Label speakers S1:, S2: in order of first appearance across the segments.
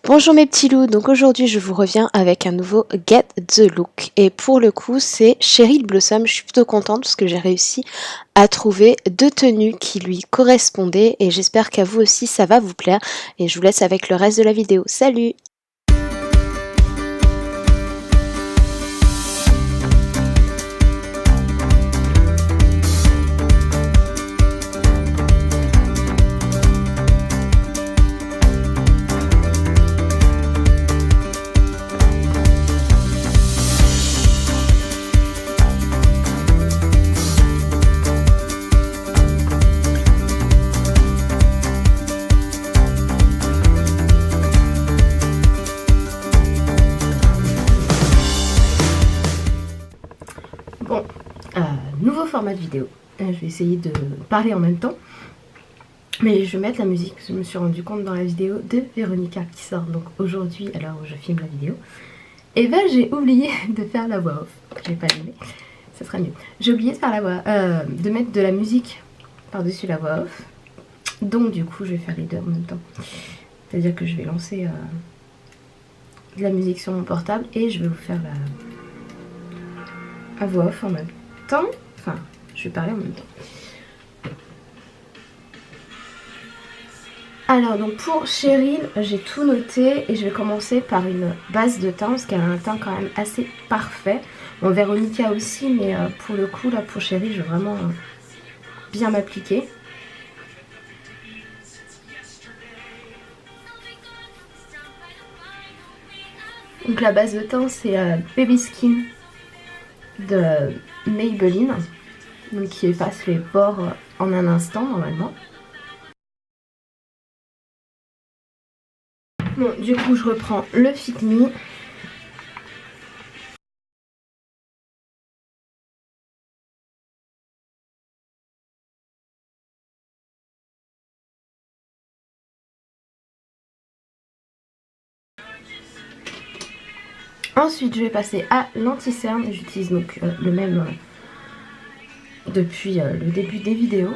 S1: Bonjour mes petits loups, donc aujourd'hui je vous reviens avec un nouveau Get the Look et pour le coup c'est Cheryl Blossom. Je suis plutôt contente parce que j'ai réussi à trouver deux tenues qui lui correspondaient et j'espère qu'à vous aussi ça va vous plaire et je vous laisse avec le reste de la vidéo. Salut!
S2: Bon, nouveau format de vidéo. Je vais essayer de parler en même temps. Mais je vais mettre la musique. Je me suis rendu compte dans la vidéo de Véronica qui sort donc aujourd'hui à l'heure où je filme la vidéo. Et ben j'ai oublié de faire la voix off. J'ai pas aimé. Ça sera mieux. J'ai oublié de faire la voix, de mettre de la musique par-dessus la voix off. Donc du coup je vais faire les deux en même temps. C'est-à-dire que je vais lancer de la musique sur mon portable et je vais vous faire la voix off en même temps. Enfin, je vais parler en même temps. Alors donc pour Cheryl, j'ai tout noté et je vais commencer par une base de teint parce qu'elle a un teint quand même assez parfait. Bon, Véronica aussi, mais pour le coup là pour Cheryl, je vais vraiment bien m'appliquer. Donc la base de teint c'est Baby Skin de Maybelline, donc qui efface les pores en un instant normalement. Bon, du coup je reprends le Fit Me. Ensuite je vais passer à l'anti-cerne, j'utilise donc le même depuis le début des vidéos.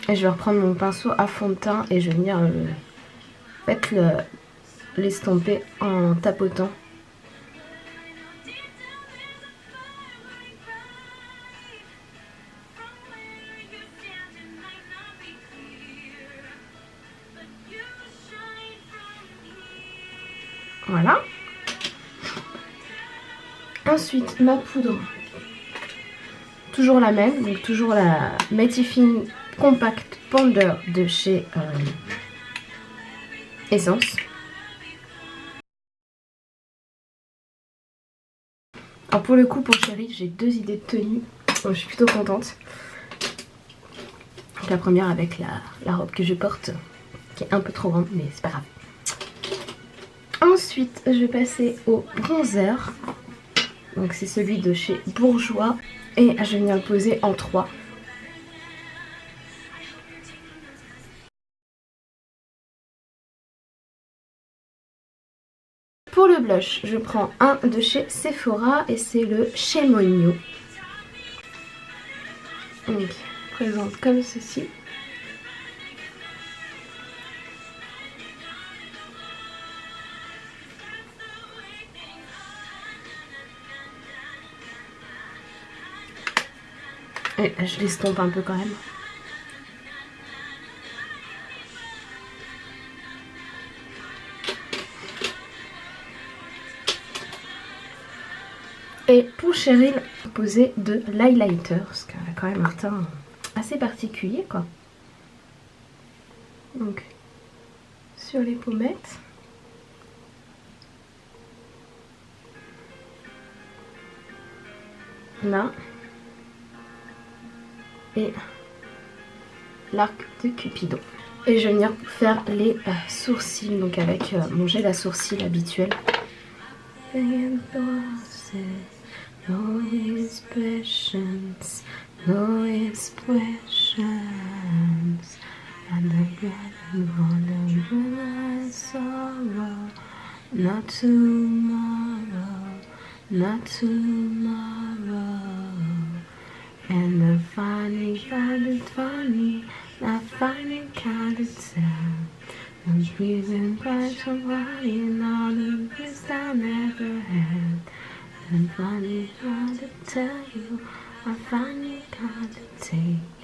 S2: Et je vais reprendre mon pinceau à fond de teint et je vais venir l'estomper en tapotant. Voilà. Ensuite, ma poudre. Toujours la même, donc toujours la Mattifying Compact Powder de chez Essence. Alors pour le coup, pour Cheryl, j'ai deux idées de tenue. Donc, je suis plutôt contente. Donc, la première avec la robe que je porte, qui est un peu trop grande, mais c'est pas grave. Ensuite, je vais passer au bronzer. Donc c'est celui de chez Bourjois. Et je vais venir le poser en 3. Pour le blush, je prends un de chez Sephora et c'est le Chemonio. Donc, présente comme ceci. Et je l'estompe un peu quand même. Et pour Cheryl, poser de l'highlighter, parce qu'elle a quand même un teint assez particulier, quoi. Donc, sur les pommettes. Là. Et l'arc de Cupidon. Et je vais venir faire les sourcils, donc avec mon gel à sourcils habituel. No expressions, no expressions, and the garden wonder sorrow, not tomorrow, not tomorrow. And I finally found it funny, I finally can't tell. I'm breathing by somebody and all the best I never had. And finally found to tell you, I finally got to take.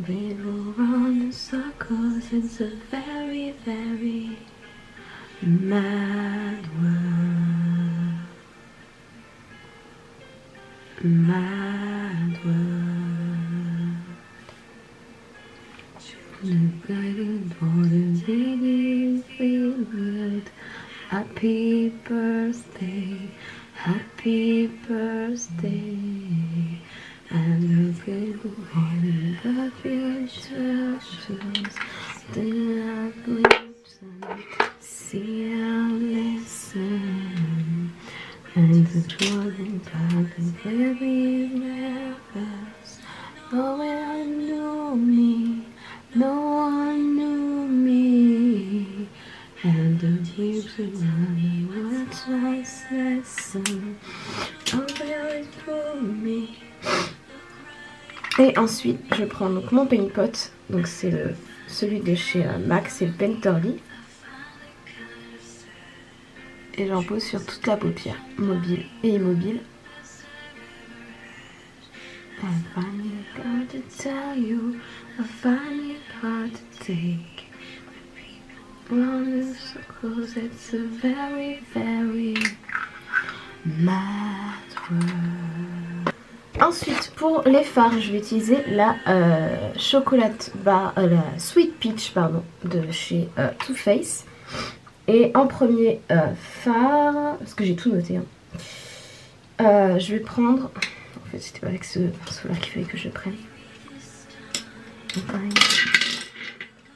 S2: We will run in circles, it's a very, very mad world. Mad world. The guided water really feel good. Happy birthday, happy birthday. And the people in the future shows the lips and see and listen. And the children talk and very nervous. No one knew me, no one knew me. And the leaves around the words I listen. Oh, very for me. Et ensuite, je prends donc mon Paint Pot, donc c'est celui de chez MAC, c'est le Painterly. Et j'en pose sur toute la paupière, mobile et immobile. I finally got to tell you, I finally got to take. Round in circles, it's a very, very mad world. Ensuite, pour les fards, je vais utiliser la la Sweet Peach pardon, de chez Too Faced. Et en premier fard, parce que j'ai tout noté, hein, je vais prendre. En fait, c'était pas avec ce pinceau-là qu'il fallait que je prenne.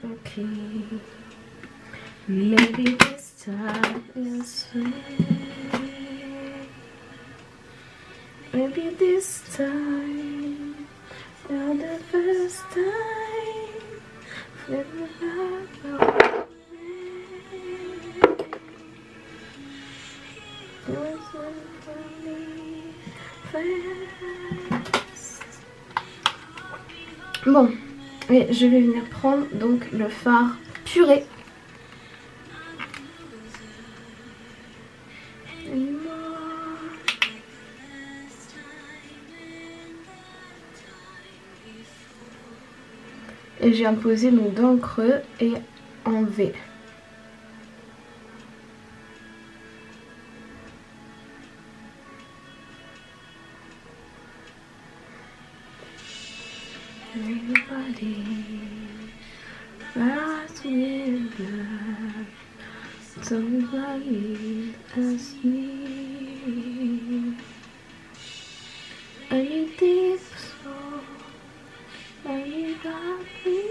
S2: Ok. Maybe this time is maybe this time, not the first time. Bon, et je vais venir prendre donc le fard purée. Et j'ai imposé donc dans le creux et en V. Everybody writes with blood, somebody as me. I need deep soul, I need happy,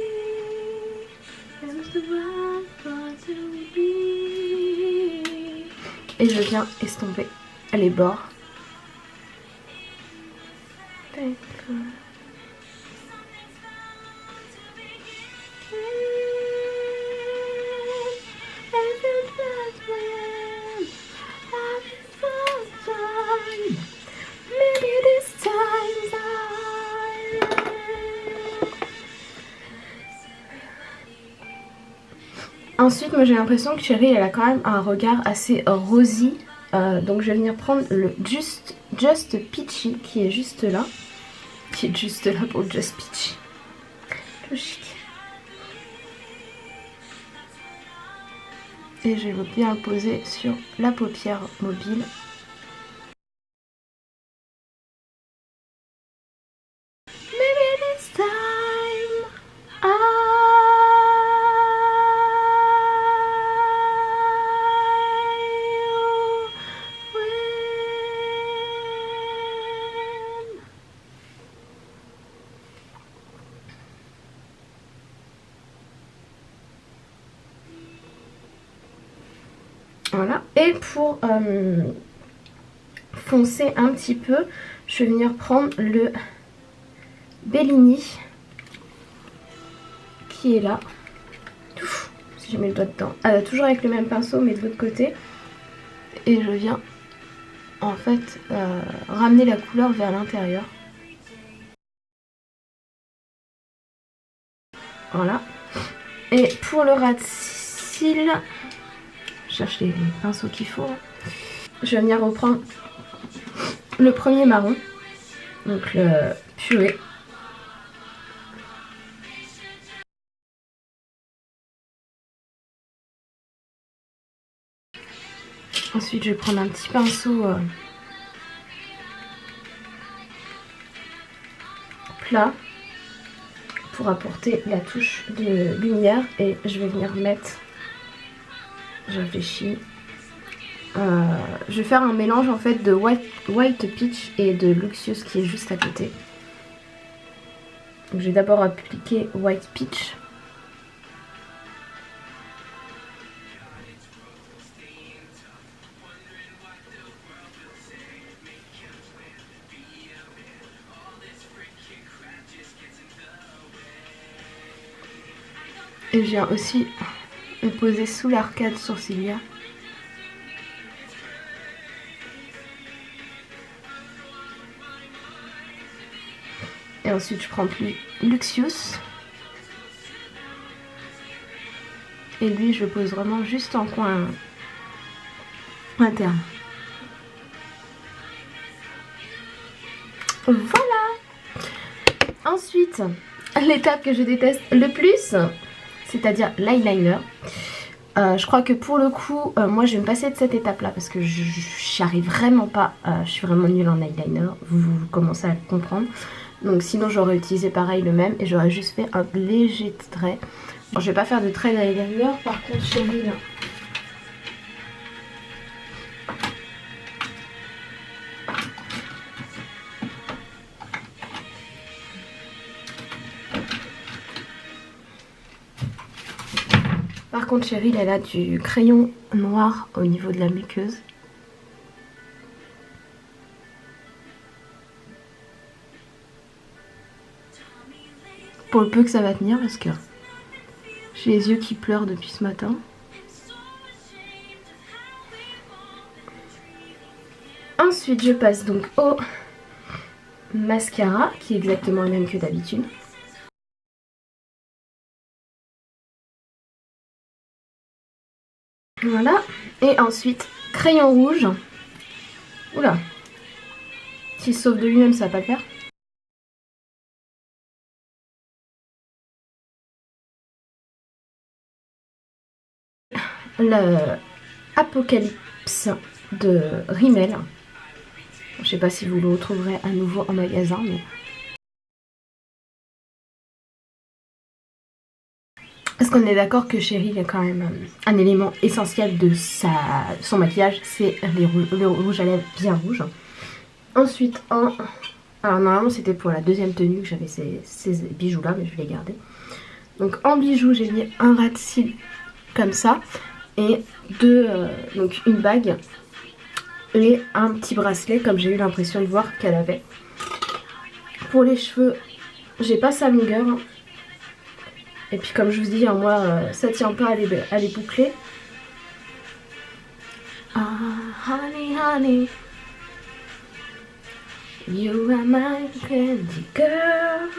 S2: and the right part to be. Et je viens estomper les bords. Ensuite, moi j'ai l'impression que Cherry elle a quand même un regard assez rosy. Donc je vais venir prendre le Just Peachy qui est juste là. Qui est juste là pour Just Peachy. Le chic. Et je vais bien le poser sur la paupière mobile. Maybe this time voilà. Et pour foncer un petit peu, je vais venir prendre le Bellini qui est là. Ouf, si je mets le doigt dedans. Toujours avec le même pinceau mais de l'autre côté. Et je viens en fait ramener la couleur vers l'intérieur. Voilà. Et pour le ras de cils, je cherche les pinceaux qu'il faut. Je vais venir reprendre le premier marron, donc le purée. Ensuite, je vais prendre un petit pinceau plat pour apporter la touche de lumière et je vais venir mettre, je réfléchis, je vais faire un mélange en fait de white peach et de Luxus qui est juste à côté. Donc, je vais d'abord appliquer white peach. Et je viens aussi me poser sous l'arcade sourcilière. Et ensuite je prends plus Luxus. Et lui je le pose vraiment juste en coin interne. Voilà. Ensuite, l'étape que je déteste le plus, c'est-à-dire l'eyeliner. Je crois que pour le coup, moi je vais me passer de cette étape là parce que j'y arrive vraiment pas. Je suis vraiment nulle en eyeliner, vous commencez à le comprendre. Donc sinon j'aurais utilisé pareil le même et j'aurais juste fait un léger trait. Bon, je vais pas faire de trait d'eyeliner, par contre chérie là. Par contre Cheryl elle a du crayon noir au niveau de la muqueuse. Pour le peu que ça va tenir parce que j'ai les yeux qui pleurent depuis ce matin. Ensuite je passe donc au mascara qui est exactement le même que d'habitude. Voilà, et ensuite crayon rouge. Oula, s'il sauve de lui-même ça va pas le faire. Le Apocalypse de Rimmel. Je sais pas si vous le retrouverez à nouveau en magasin, mais... Parce qu'on est d'accord que Cheryl est quand même un élément essentiel de son maquillage, c'est le rouge à lèvres bien rouge. Ensuite, alors normalement c'était pour la deuxième tenue que j'avais ces bijoux là, mais je vais les garder. Donc en bijoux j'ai mis un ras de cils comme ça et donc une bague et un petit bracelet comme j'ai eu l'impression de voir qu'elle avait. Pour les cheveux, j'ai pas sa longueur. Et puis comme je vous dis, hein, moi ça tient pas à les boucler. Ah, honey, honey, you are my candy girl.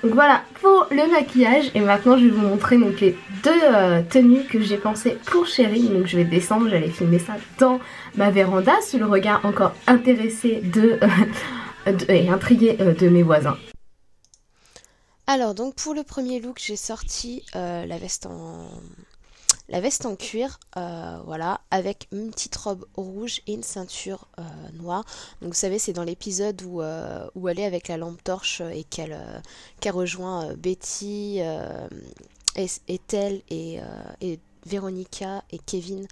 S2: Donc voilà pour le maquillage. Et maintenant je vais vous montrer donc les deux tenues que j'ai pensées pour Cheryl. Donc je vais descendre, j'allais filmer ça dans ma véranda sous le regard encore intéressé et intrigué de mes voisins.
S1: Alors donc pour le premier look j'ai sorti la veste en cuir, voilà, avec une petite robe rouge et une ceinture noire. Donc vous savez c'est dans l'épisode où elle est avec la lampe torche et qu'elle rejoint Betty, Ethel et Véronica et Kevin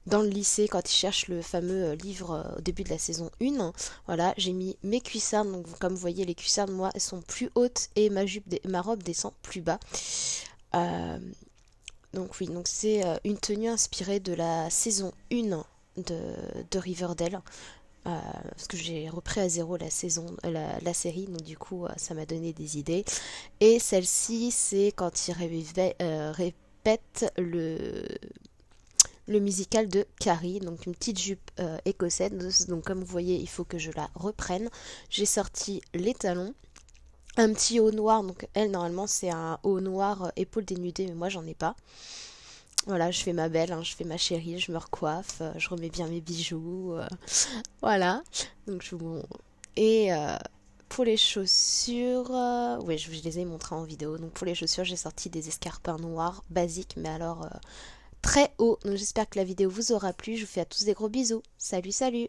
S1: dans le lycée quand ils cherchent le fameux livre au début de la saison 1. Voilà, j'ai mis mes cuissardes, donc comme vous voyez les cuissardes moi elles sont plus hautes et ma robe descend plus bas. Donc oui, donc c'est une tenue inspirée de la saison 1 de Riverdale. Parce que j'ai repris à zéro la série, donc du coup ça m'a donné des idées. Et celle-ci c'est quand il répète le musical de Carrie, donc une petite jupe écossaise. Donc comme vous voyez, il faut que je la reprenne. J'ai sorti les talons. Un petit haut noir, donc elle normalement c'est un haut noir épaule dénudée, mais moi j'en ai pas. Voilà, je fais ma belle, hein, je fais ma chérie, je me recoiffe, je remets bien mes bijoux, voilà. Donc et pour les chaussures, oui, je les ai montrées en vidéo. Donc pour les chaussures, j'ai sorti des escarpins noirs basiques, mais alors très hauts. Donc j'espère que la vidéo vous aura plu. Je vous fais à tous des gros bisous. Salut, salut!